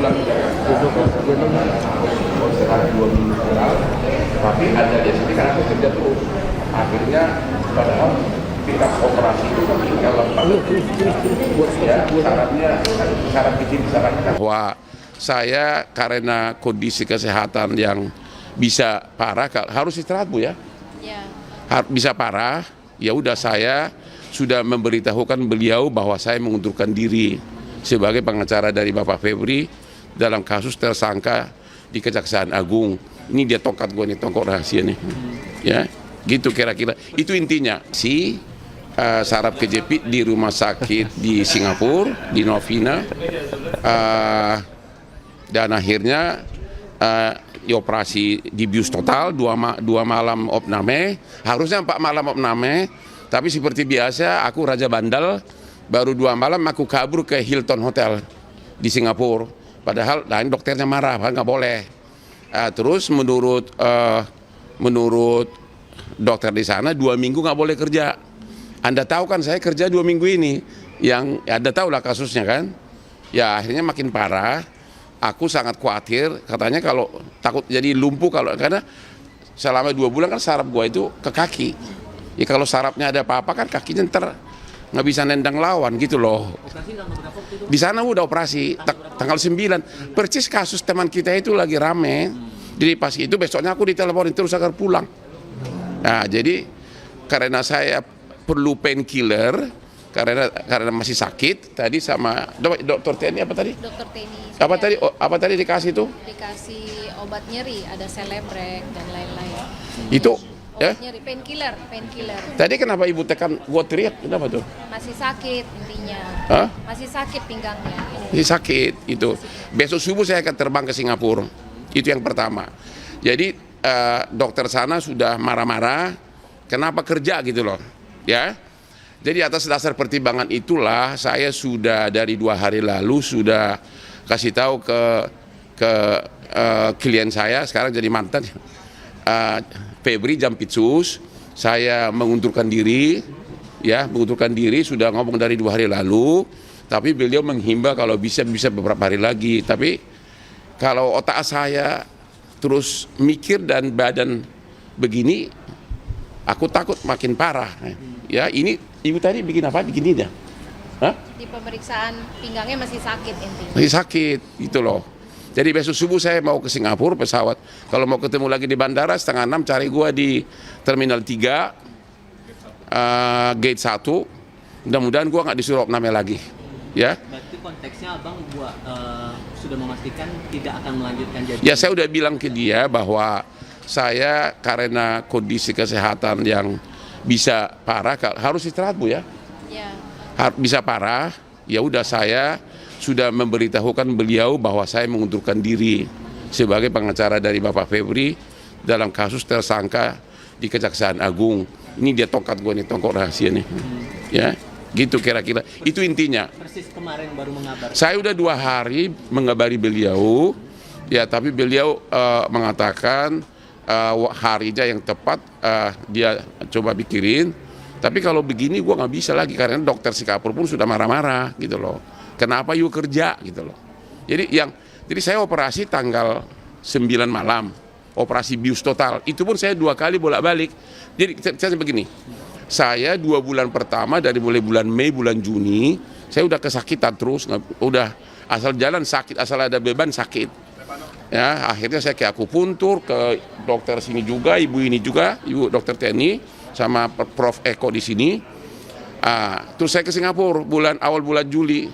pulang ya. Setelah 2 minggu pulang, tapi ada di sini karena aku kerja terus. Akhirnya padahal kita operasi itu kan tinggal 4 ya, syarat izin disarankan. Bahwa saya karena kondisi kesehatan yang bisa parah harus istirahat Bu ya. Ya. Bisa parah, ya udah saya sudah memberitahukan beliau bahwa saya mengundurkan diri sebagai pengacara dari Bapak Febri dalam kasus tersangka di Kejaksaan Agung. Ini dia tongkat gue nih, tongkok rahasia nih. Ya, gitu kira-kira. Itu intinya. Saraf kejepit di rumah sakit di Singapura, di Novena, dan akhirnya dioperasi di bius total 2 malam opname, harusnya 4 malam opname, tapi seperti biasa aku raja bandel, baru 2 malam aku kabur ke Hilton Hotel di Singapura, padahal lain dokternya marah, nggak boleh. Terus menurut dokter di sana 2 minggu nggak boleh kerja. Anda tahu kan saya kerja 2 minggu ini, yang Anda tahu lah kasusnya kan, ya akhirnya makin parah. Aku sangat khawatir, katanya kalau takut jadi lumpuh karena selama 2 bulan kan saraf gua itu ke kaki. Ya kalau sarafnya ada apa-apa kan kakinya ntar nggak bisa nendang lawan gitu loh. Di sana udah operasi tanggal 9. Percis kasus teman kita itu lagi rame. Jadi pas itu besoknya aku diteleponin terus agar pulang. Nah jadi karena saya perlu painkiller karena masih sakit tadi sama dokter TNI apa tadi? Dokter TNI. Apa tadi dikasih itu? Dikasih obat nyeri, ada Celebrex dan lain-lain. Itu obat nyeri, painkiller. Tadi kenapa ibu tekan gua teriak? Kenapa tuh? Masih sakit intinya. Hah? Masih sakit pinggangnya. Masih sakit itu. Besok subuh saya akan terbang ke Singapura. Itu yang pertama. Jadi dokter sana sudah marah-marah. Kenapa kerja gitu loh? Ya. Jadi atas dasar pertimbangan itulah saya sudah dari 2 hari lalu sudah kasih tahu ke klien saya, sekarang jadi mantan Febri Jampitsus, saya mengundurkan diri, sudah ngomong dari 2 hari lalu, tapi beliau menghimbau kalau bisa beberapa hari lagi. Tapi kalau otak saya terus mikir dan badan begini, aku takut makin parah. Ya ini ibu tadi bikin apa? Bikin ini dah. Hah? Di pemeriksaan pinggangnya masih sakit intinya. Masih sakit, gitu loh. Jadi besok subuh saya mau ke Singapura pesawat. Kalau mau ketemu lagi di bandara 5:30 cari gua di Terminal 3, Gate 1. Mudah-mudahan gua nggak disuruh opname lagi. Ya. Berarti konteksnya abang sudah memastikan tidak akan melanjutkan jadi. Ya saya udah bilang ke dia bahwa saya karena kondisi kesehatan yang bisa parah harus istirahat Bu ya. Ya. Bisa parah, ya udah saya sudah memberitahukan beliau bahwa saya mengundurkan diri sebagai pengacara dari Bapak Febri dalam kasus tersangka di Kejaksaan Agung. Ini dia tongkat gue nih, tongkok rahasia nih. Ya, gitu kira-kira. Itu intinya. Persis kemarin baru mengabarkan. Saya udah 2 hari mengabari beliau, ya tapi beliau mengatakan harinya yang tepat dia coba pikirin, tapi kalau begini gue nggak bisa lagi karena dokter Singapura pun sudah marah-marah gitu loh. Kenapa you kerja gitu loh. Jadi saya operasi tanggal 9 malam, operasi bius total. Itu pun saya 2 kali bolak-balik. Jadi saya begini, saya 2 bulan pertama dari mulai bulan Mei, bulan Juni, saya udah kesakitan terus, udah asal jalan sakit, asal ada beban sakit. Ya, akhirnya saya ke akupuntur, ke dokter sini juga, ibu ini juga, ibu dokter TNI, sama Prof Eko di sini. Terus saya ke Singapura awal bulan Juli.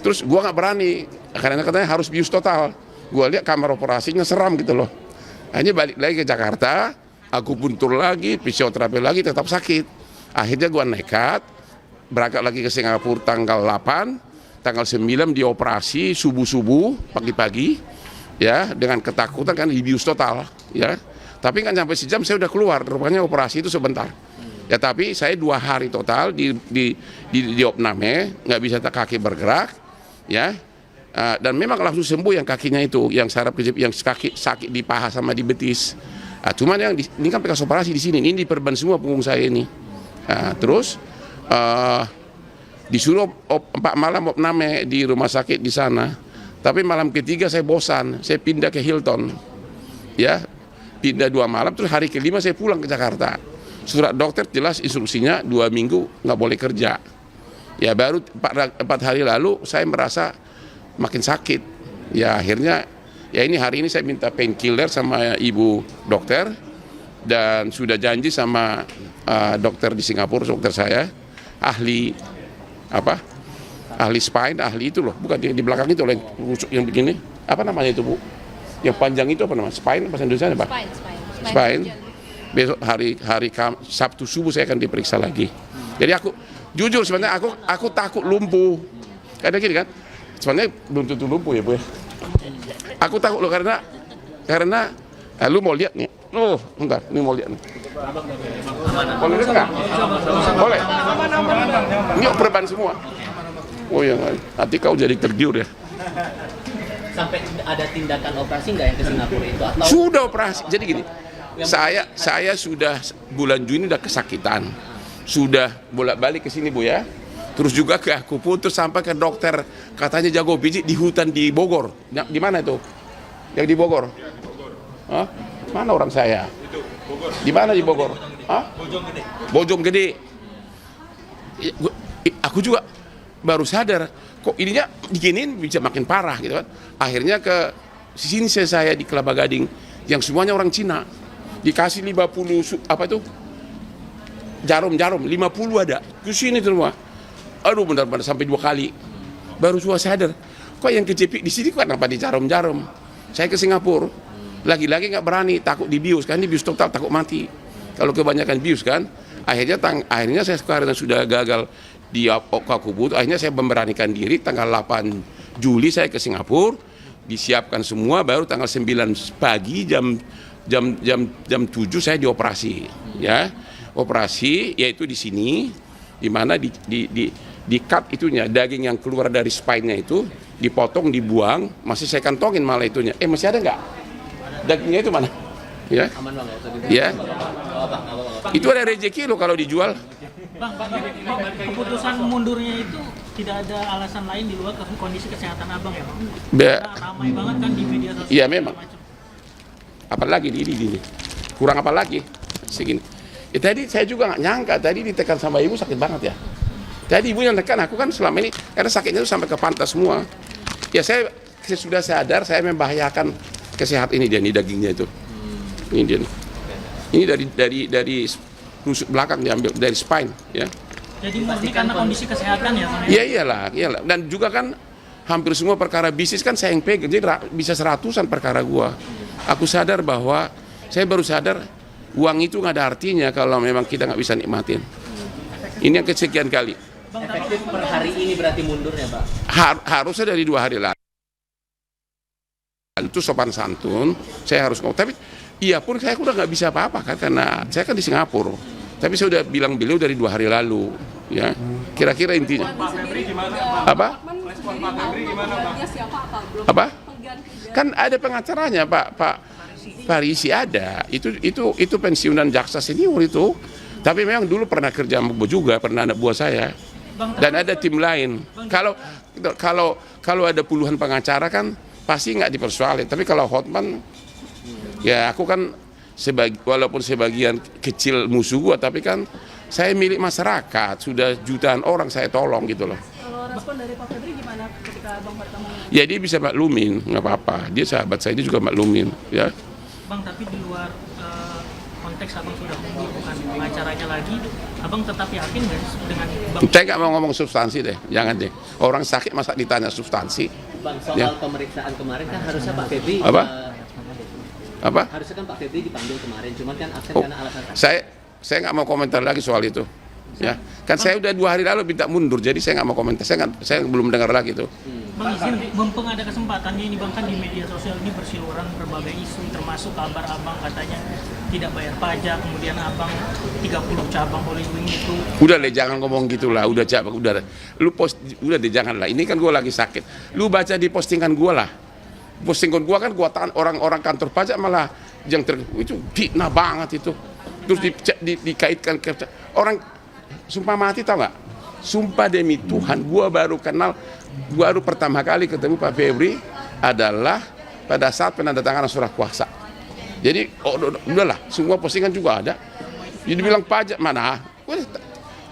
Terus gua nggak berani, karena katanya harus bius total. Gua lihat kamar operasinya seram gitu loh. Hanya balik lagi ke Jakarta, akupuntur lagi, fisioterapi lagi, tetap sakit. Akhirnya gua nekat, berangkat lagi ke Singapura tanggal 8, tanggal 9 dioperasi subuh-subuh, pagi-pagi. Ya, dengan ketakutan kan bius total, ya. Tapi kan sampai sejam saya udah keluar, rupanya operasi itu sebentar. Ya tapi saya 2 hari total di opname, nggak bisa kaki bergerak, ya. Dan memang langsung sembuh yang kakinya itu, yang saraf kejepit, yang kaki sakit di paha sama di betis. Cuman yang ini kan bekas operasi di sini, ini diperban semua punggung saya ini. Terus disuruh 4 malam opname di rumah sakit di sana. Tapi malam ketiga saya bosan, saya pindah ke Hilton. Ya, pindah 2 malam, terus hari kelima saya pulang ke Jakarta. Surat dokter jelas instruksinya 2 minggu nggak boleh kerja. Ya baru 4 hari lalu saya merasa makin sakit. Ya akhirnya, ya ini hari ini saya minta painkiller sama ibu dokter. Dan sudah janji sama dokter di Singapura, dokter saya, ahli spine, ahli itu loh, bukan di belakang itu loh, yang begini, apa namanya itu Bu? Yang panjang itu apa namanya? Spine, bahasa Indonesia apa? Spine. Besok hari Sabtu subuh saya akan diperiksa lagi. Jadi aku jujur sebenarnya aku takut lumpuh. Karena gini kan, sebenarnya belum tentu lumpuh ya Bu ya. Aku takut loh karena lu mau lihat nih. Oh, bentar, ini mau lihat nih. Boleh lihat nggak? Boleh. Ini perban semua. Oh ya, nanti kau jadi tergiur ya. Sampai ada tindakan operasi nggak yang ke Singapura itu? Atau Sudah operasi. Jadi gini, saya sudah bulan Juni udah kesakitan. Sudah bolak-balik ke sini Bu ya. Terus juga ke akupunktur sampai ke dokter katanya jago pijit di hutan di Bogor. Di mana itu? Yang di Bogor? Hah? Mana orang saya? Itu Bogor. Di mana di Bogor? Hah? Bojonggede. Aku juga baru sadar kok ininya diginiin bisa makin parah gitu kan. Akhirnya ke sini saya di Kelapa Gading yang semuanya orang Cina. Dikasih 50 jarum 50 ada. Ke sini semua. Aduh benar-benar sampai 2 kali. Baru sudah sadar. Kok yang kejepit di sini kok kenapa di jarum-jarum? Saya ke Singapura. Lagi-lagi nggak berani, takut dibius kan, ini bius total takut mati. Kalau kebanyakan bius kan, akhirnya saya karena sudah gagal di akupunktur, akhirnya saya memberanikan diri tanggal 8 Juli saya ke Singapura, disiapkan semua, baru tanggal 9 pagi jam 7 saya dioperasi, ya operasi yaitu di sini, di mana di cut itunya daging yang keluar dari spine-nya itu dipotong, dibuang, masih saya kantongin malah itunya, masih ada nggak? Dagingnya itu mana? Ya. aman Bang Ya. Itu ada rezeki loh kalau dijual. Bang, keputusan mundurnya itu tidak ada alasan lain di luar kondisi kesehatan Abang ya Bang? Karena ramai banget kan di media sosial. Iya memang. Apalagi ini. Kurang apa lagi? Segini. Tadi saya juga nggak nyangka tadi ditekan sama ibu sakit banget ya. Tadi ibu yang tekan aku kan selama ini karena sakitnya itu sampai ke pantas semua. Ya saya sudah sadar saya membahayakan kesehatan ini dia nih dagingnya itu. Ini dia nih. Ini dari rusuk belakang diambil dari spine ya. Jadi murni karena kondisi kesehatan ya Bang? Iya iyalah. Dan juga kan hampir semua perkara bisnis kan saya yang pegang. Jadi bisa 100-an perkara gua. Aku sadar bahwa saya baru sadar uang itu nggak ada artinya kalau memang kita nggak bisa nikmatin. Ini yang kesekian kali. Efektif per hari ini berarti mundurnya Pak? Harusnya dari 2 hari lalu. Itu sopan santun, saya harus ngomong. Tapi iya pun saya udah nggak bisa apa-apa kan karena saya kan di Singapura. Tapi saya udah bilang beliau dari 2 hari lalu, ya. Kira-kira intinya. Apa? Apa? Kan ada pengacaranya Pak Parisi ada. Itu pensiunan jaksa senior itu. Tapi memang dulu pernah kerja sama juga, pernah anak buah saya. Dan ada tim lain. Kalau ada puluhan pengacara kan pasti nggak dipersoalin. Tapi kalau Hotman, ya aku kan walaupun sebagian kecil musuh gua, tapi kan saya milik masyarakat. Sudah jutaan orang saya tolong gitu loh. Kalau respon dari Pak Febri gimana ketika Abang bertemu? Ya dia bisa maklumin, nggak apa-apa. Dia sahabat saya, dia juga maklumin, ya. Bang, tapi di luar konteks Abang sudah bukan pengacaranya lagi, Abang tetap yakin nggak dengan Bang? Saya nggak mau ngomong substansi deh, jangan deh. Orang sakit masa ditanya substansi. Bang, soal Ya. pemeriksaan kemarin kan harusnya Pak Febri Apa? harusnya kan Pak Febri dipanggil kemarin, cuman kan absen Oh, karena alasan sakit. saya nggak mau komentar lagi soal itu. Ya, kan saya udah 2 hari lalu minta mundur, jadi saya nggak mau komentar. Saya belum dengar lagi tuh. Bang, izin, mumpung ada kesempatannya ini Bang, kan di media sosial ini berseliweran berbagai isu, termasuk kabar Abang katanya tidak bayar pajak, kemudian Abang 30 cabang Hollywood itu. Udah deh, jangan ngomong gitulah. Udah udah deh, jangan lah. Ini kan gue lagi sakit. Lu baca di postingan gue lah. Postingan gue kan gue tahan orang-orang kantor pajak malah itu fitnah banget itu. Terus dikaitkan ke orang sumpah mati, tau nggak? Sumpah demi Tuhan, gue baru pertama kali ketemu Pak Febri adalah pada saat penandatanganan surat kuasa. Jadi udahlah, semua postingan juga ada. Jadi bilang pajak mana? Gue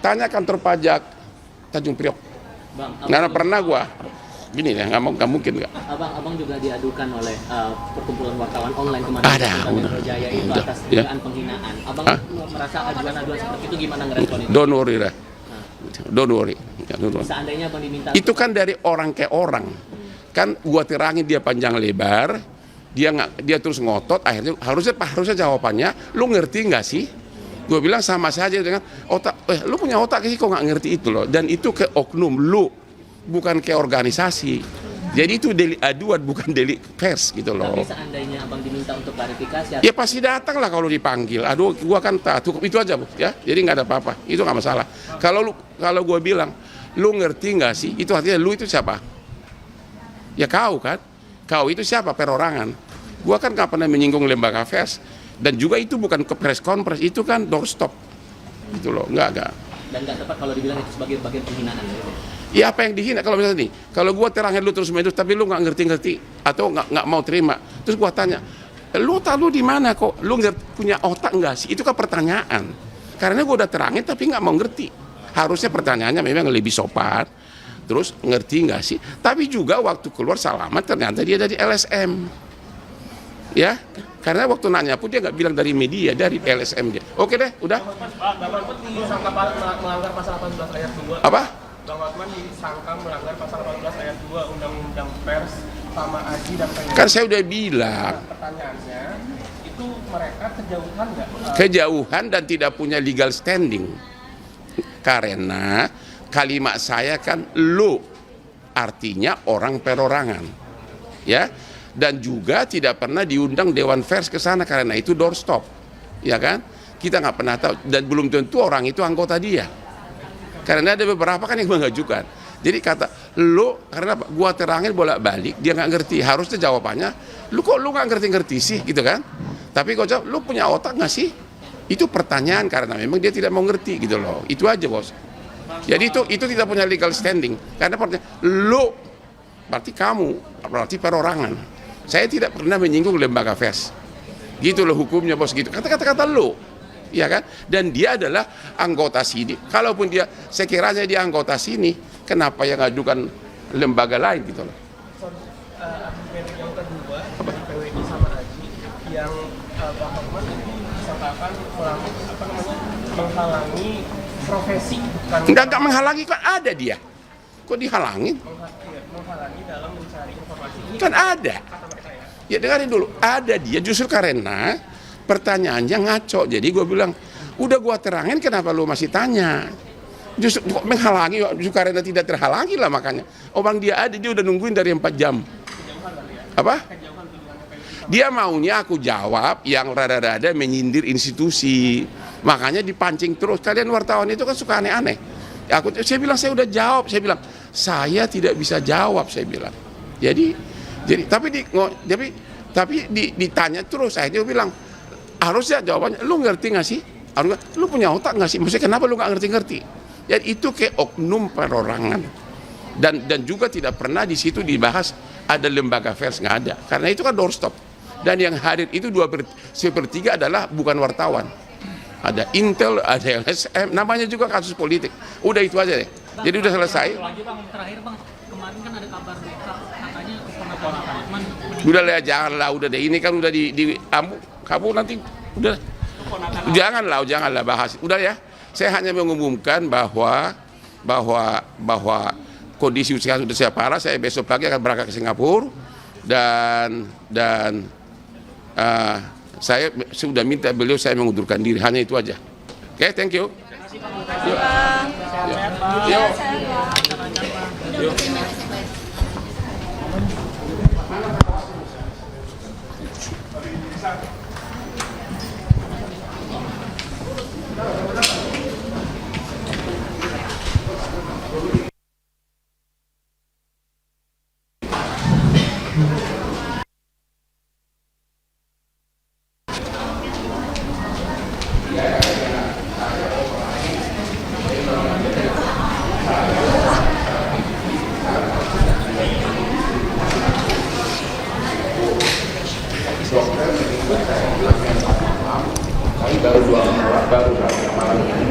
tanya kantor pajak Tanjung Priok. Bang, Nggak pernah gua. Gini ya, nggak mungkin nggak. abang juga diadukan oleh perkumpulan wartawan online kemarin. Ada, Polda udah. Metro Jaya itu Udah, atas ya. dugaan penghinaan. Abang Hah? merasa aduan-aduan seperti itu gimana ngerespon itu? Don't worry lah. Don't worry. Ya, don't worry. Seandainya abang diminta Itu kan dari orang ke orang. Kan gua terangin dia panjang lebar, dia terus ngotot, akhirnya harusnya jawabannya, lu ngerti nggak sih? Gua bilang sama saja dengan otak, lu punya otak sih kok nggak ngerti itu loh. Dan itu ke oknum lu, bukan ke organisasi. Jadi itu delik aduan, bukan delik pers gitu loh. tapi seandainya abang diminta untuk klarifikasi Ya pasti datang lah kalau dipanggil. Aduh, gua kan cukup itu aja, Bu, ya. Jadi nggak ada apa-apa. Itu nggak masalah. Kalau gua bilang, lu ngerti nggak sih? Itu artinya lu itu siapa? Ya kau kan? Kau itu siapa? Perorangan. Gua kan nggak pernah menyinggung lembaga pers. Dan juga itu bukan ke press conference, itu kan doorstop. Gitu loh, nggak. dan nggak tepat kalau dibilang itu sebagai bagian penghinaan. Ya apa yang dihina? Kalau misalnya nih, kalau gua terangin lu terus menerus, tapi lu nggak ngerti-ngerti atau nggak mau terima, terus gua tanya, lu tahu di mana kok? Lu punya otak nggak sih? Itu kan pertanyaan. Karena gua udah terangin tapi nggak mau ngerti. Harusnya pertanyaannya memang lebih sopan. Terus ngerti nggak sih? Tapi juga waktu keluar salaman ternyata dia dari LSM. Ya, karena waktu nanya pun dia nggak bilang dari media, dari LSM dia. Oke deh, udah. Bang Hotman disangka melanggar pasal 18 ayat 2. Apa? Bang Hotman disangka melanggar pasal 18 ayat 2 Undang-Undang Pers sama Aji dan Penyidik. Kan saya udah bilang, Pertanyaannya, itu mereka kejauhan nggak? kejauhan dan tidak punya legal standing. Karena kalimat saya kan lu, artinya orang perorangan. Ya. Dan juga tidak pernah diundang Dewan Pers ke sana karena itu doorstop. Ya kan? Kita nggak pernah tahu dan belum tentu orang itu anggota dia. Karena ada beberapa kan yang mengajukan. Jadi kata lu, karena apa? Gua terangin bolak-balik, dia nggak ngerti. Harusnya jawabannya, lu kok lu nggak ngerti-ngerti sih, gitu kan? Tapi kok jawab, lu punya otak nggak sih? Itu pertanyaan karena memang dia tidak mau ngerti gitu loh. Itu aja, Bos. Jadi itu tidak punya legal standing. Karena lu berarti kamu, berarti perorangan. Saya tidak pernah menyinggung lembaga pers. Gitu loh hukumnya, Bos, gitu. Kata-kata lu. Ya kan? Dan dia adalah anggota sini. Kalaupun dia sekiranya dia anggota sini, kenapa yang ngajukan lembaga lain gitu loh. Argumen yang kedua dari PWI sama Aji yang Bang Hotman itu disangkakan menghalangi profesi bukan Enggak menghalangi, kan ada dia. Kok dihalangin? menghalangi dalam mencari informasi. Ini Kan ada. kata mereka ya. Ya dengarin dulu, ada dia justru karena pertanyaannya ngaco. Jadi gue bilang, udah gue terangin kenapa lu masih tanya? Justru kok menghalangi, justru karena tidak terhalangi lah makanya. Orang dia ada, dia udah nungguin dari 4 jam. Apa? Dia maunya aku jawab yang rada-rada menyindir institusi. Makanya dipancing terus. Kalian wartawan itu kan suka aneh-aneh. Saya bilang saya udah jawab. Saya bilang saya tidak bisa jawab. Saya bilang. Jadi ditanya terus. Saya dia bilang harusnya jawabannya. Lu ngerti nggak sih? Harusnya, lu punya otak nggak sih? Maksudnya kenapa lu nggak ngerti-ngerti? Jadi itu ke oknum perorangan. Dan juga tidak pernah di situ dibahas ada lembaga pers, nggak ada. Karena itu kan doorstop. Dan yang hadir itu 2/3 adalah bukan wartawan. Ada Intel, ada LSM, namanya juga kasus politik. Udah itu aja deh. Jadi udah selesai. Lagi Bang, terakhir Bang, kemarin kan ada kabar berita katanya keponakan Bang Hotman Udah lah, janganlah, udah deh. Ini kan udah di kamu nanti udah. Janganlah bahas. Udah ya. Saya hanya mengumumkan bahwa kondisi sekarang sudah saya parah. Saya besok pagi akan berangkat ke Singapura dan saya sudah minta beliau saya mengundurkan diri. Hanya itu aja. Oke, thank you. Yuk. Yuk. baru saja malam ini.